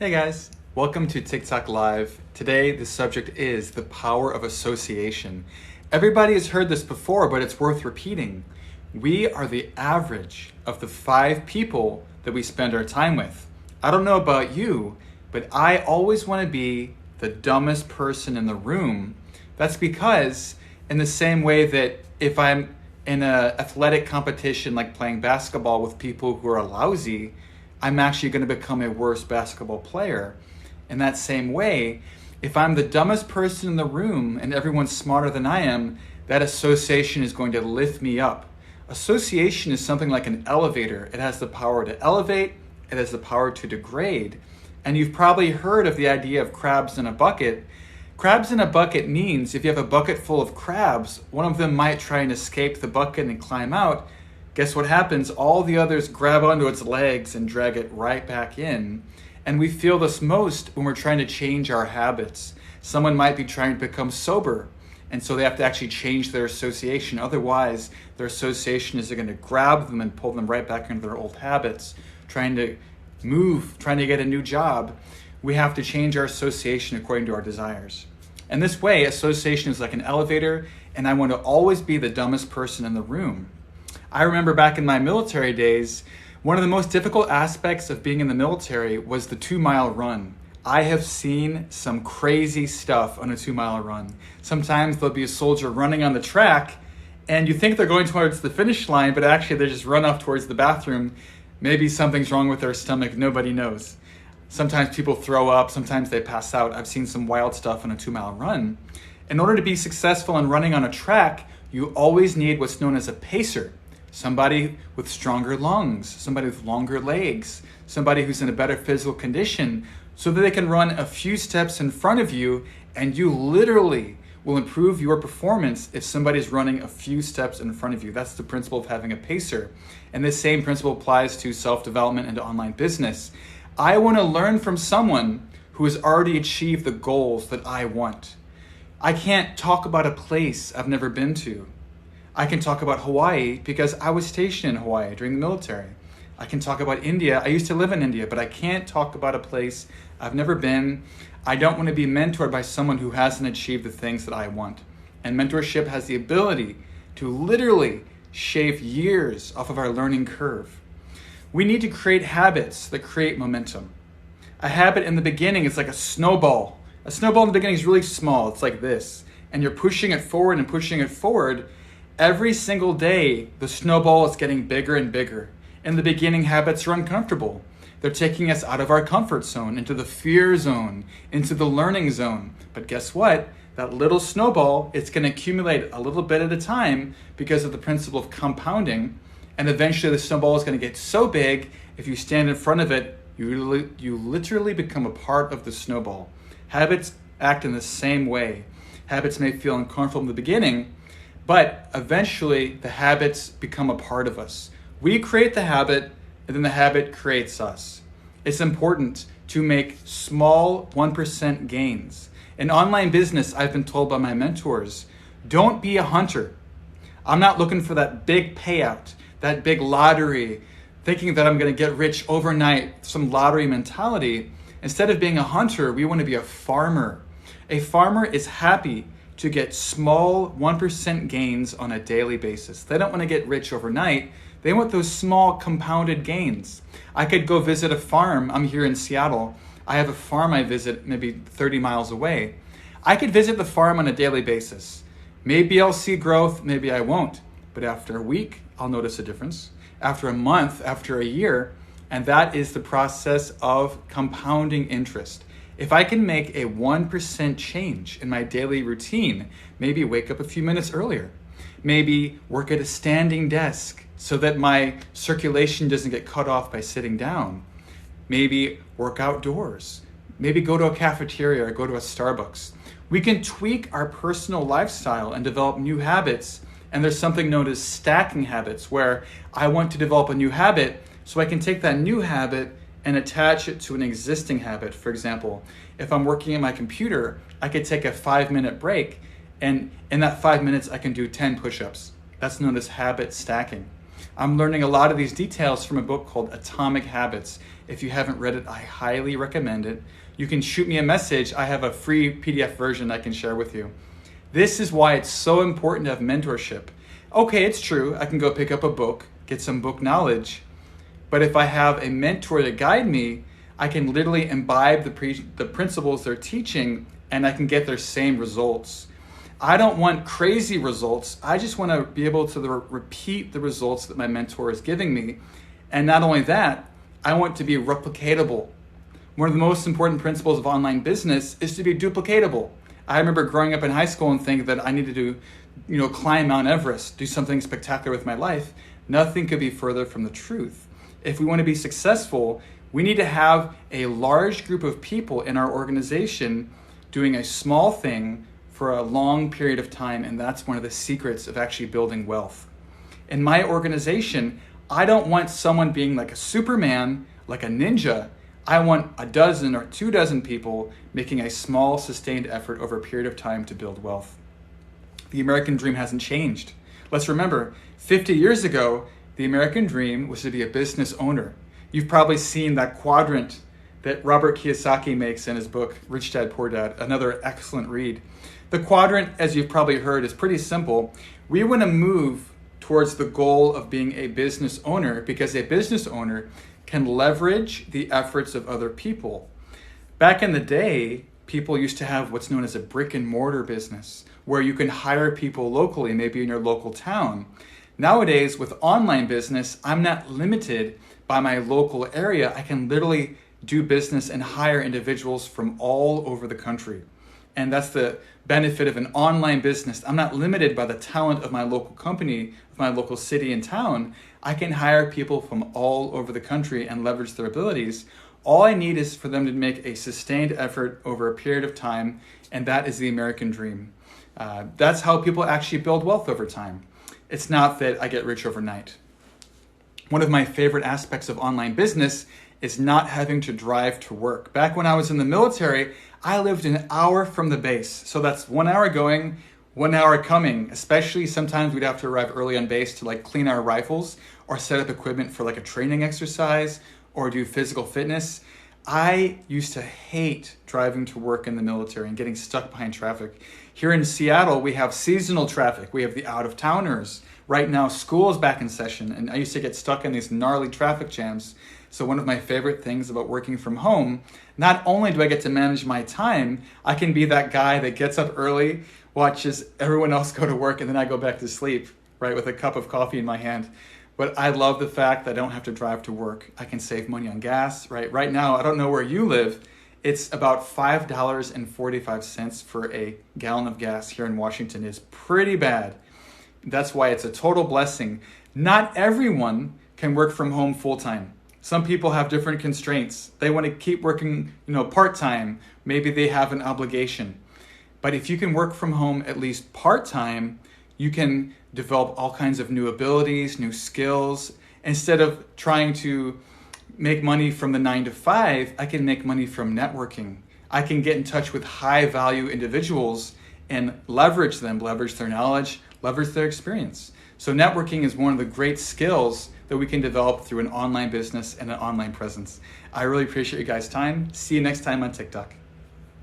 Hey guys, welcome to TikTok Live. Today the subject is the power of association. Everybody has heard this before, but it's worth repeating. We are the average of the 5 people that we spend our time with. I don't know about you, but I always want to be the dumbest person in the room. That's because in the same way that if I'm in an athletic competition like playing basketball with people who are lousy, I'm actually going to become a worse basketball player. In that same way, if I'm the dumbest person in the room and everyone's smarter than I am, that association is going to lift me up. Association is something like an elevator. It has the power to elevate, it has the power to degrade. And you've probably heard of the idea of crabs in a bucket. Crabs in a bucket means if you have a bucket full of crabs, one of them might try and escape the bucket and climb out. Guess what happens? All the others grab onto its legs and drag it right back in. And we feel this most when we're trying to change our habits. Someone might be trying to become sober, and so they have to actually change their association. Otherwise, their association is going to grab them and pull them right back into their old habits. Trying to move, trying to get a new job, we have to change our association according to our desires. And this way, association is like an elevator, and I want to always be the dumbest person in the room. I remember back in my military days, one of the most difficult aspects of being in the military was the 2-mile run. I have seen some crazy stuff on a 2-mile run. Sometimes there'll be a soldier running on the track and you think they're going towards the finish line, but actually they just run off towards the bathroom. Maybe something's wrong with their stomach, nobody knows. Sometimes people throw up, sometimes they pass out. I've seen some wild stuff on a 2-mile run. In order to be successful in running on a track, you always need what's known as a pacer. Somebody with stronger lungs, somebody with longer legs, somebody who's in a better physical condition so that they can run a few steps in front of you, and you literally will improve your performance if somebody's running a few steps in front of you. That's the principle of having a pacer. And this same principle applies to self-development and to online business. I want to learn from someone who has already achieved the goals that I want. I can't talk about a place I've never been to. I can talk about Hawaii because I was stationed in Hawaii during the military. I can talk about India. I used to live in India, but I can't talk about a place I've never been. I don't want to be mentored by someone who hasn't achieved the things that I want. And mentorship has the ability to literally shave years off of our learning curve. We need to create habits that create momentum. A habit in the beginning is like a snowball. A snowball in the beginning is really small. It's like this. And you're pushing it forward and pushing it forward. Every single day, the snowball is getting bigger and bigger. In the beginning, habits are uncomfortable. They're taking us out of our comfort zone, into the fear zone, into the learning zone. But guess what? That little snowball, it's going to accumulate a little bit at a time because of the principle of compounding. And eventually the snowball is going to get so big, if you stand in front of it, you literally become a part of the snowball. Habits act in the same way. Habits may feel uncomfortable in the beginning, but eventually the habits become a part of us. We create the habit, and then the habit creates us. It's important to make small 1% gains. In online business, I've been told by my mentors, don't be a hunter. I'm not looking for that big payout, that big lottery, thinking that I'm going to get rich overnight, some lottery mentality. Instead of being a hunter, we want to be a farmer. A farmer is happy to get small 1% gains on a daily basis. They don't want to get rich overnight. They want those small compounded gains. I could go visit a farm. I'm here in Seattle. I have a farm I visit maybe 30 miles away. I could visit the farm on a daily basis. Maybe I'll see growth, maybe I won't. But after a week, I'll notice a difference. After a month, after a year, and that is the process of compounding interest. If I can make a 1% change in my daily routine, maybe wake up a few minutes earlier, maybe work at a standing desk so that my circulation doesn't get cut off by sitting down, maybe work outdoors, maybe go to a cafeteria or go to a Starbucks. We can tweak our personal lifestyle and develop new habits. And there's something known as stacking habits, where I want to develop a new habit so I can take that new habit and attach it to an existing habit. For example, if I'm working at my computer, I could take a 5-minute break, and in that 5 minutes, I can do 10 push-ups. That's known as habit stacking. I'm learning a lot of these details from a book called Atomic Habits. If you haven't read it, I highly recommend it. You can shoot me a message. I have a free PDF version I can share with you. This is why it's so important to have mentorship. Okay, it's true. I can go pick up a book, get some book knowledge. But if I have a mentor to guide me, I can literally imbibe the principles they're teaching, and I can get their same results. I don't want crazy results. I just want to be able to repeat the results that my mentor is giving me. And not only that, I want to be replicatable. One of the most important principles of online business is to be duplicatable. I remember growing up in high school and thinking that I needed to, climb Mount Everest, do something spectacular with my life. Nothing could be further from the truth. If we want to be successful, we need to have a large group of people in our organization doing a small thing for a long period of time, and that's one of the secrets of actually building wealth. In my organization, I don't want someone being like a Superman, like a ninja. I want a dozen or 24 people making a small, sustained effort over a period of time to build wealth. The American dream hasn't changed. Let's remember, 50 years ago, the American dream was to be a business owner. You've probably seen that quadrant that Robert Kiyosaki makes in his book, Rich Dad, Poor Dad, another excellent read. The quadrant, as you've probably heard, is pretty simple. We want to move towards the goal of being a business owner because a business owner can leverage the efforts of other people. Back in the day, people used to have what's known as a brick and mortar business, where you can hire people locally, maybe in your local town. Nowadays, with online business, I'm not limited by my local area. I can literally do business and hire individuals from all over the country. And that's the benefit of an online business. I'm not limited by the talent of my local company, of my local city and town. I can hire people from all over the country and leverage their abilities. All I need is for them to make a sustained effort over a period of time, and that is the American dream. That's how people actually build wealth over time. It's not that I get rich overnight. One of my favorite aspects of online business is not having to drive to work. Back when I was in the military, I lived an hour from the base. So that's 1 hour going, 1 hour coming. Especially sometimes we'd have to arrive early on base to clean our rifles or set up equipment for a training exercise or do physical fitness. I used to hate driving to work in the military and getting stuck behind traffic. Here in Seattle, we have seasonal traffic. We have the out-of-towners. Right now, school is back in session, and I used to get stuck in these gnarly traffic jams. So one of my favorite things about working from home, not only do I get to manage my time, I can be that guy that gets up early, watches everyone else go to work, and then I go back to sleep, right, with a cup of coffee in my hand. But I love the fact that I don't have to drive to work. I can save money on gas, right? Right now, I don't know where you live. It's about $5.45 for a gallon of gas here in Washington. It's pretty bad. That's why it's a total blessing. Not everyone can work from home full-time. Some people have different constraints. They want to keep working, part-time. Maybe they have an obligation. But if you can work from home at least part-time, you can develop all kinds of new abilities, new skills. Instead of trying to make money from the 9 to 5, I can make money from networking. I can get in touch with high-value individuals and leverage them, leverage their knowledge, leverage their experience. So networking is one of the great skills that we can develop through an online business and an online presence. I really appreciate you guys' time. See you next time on TikTok.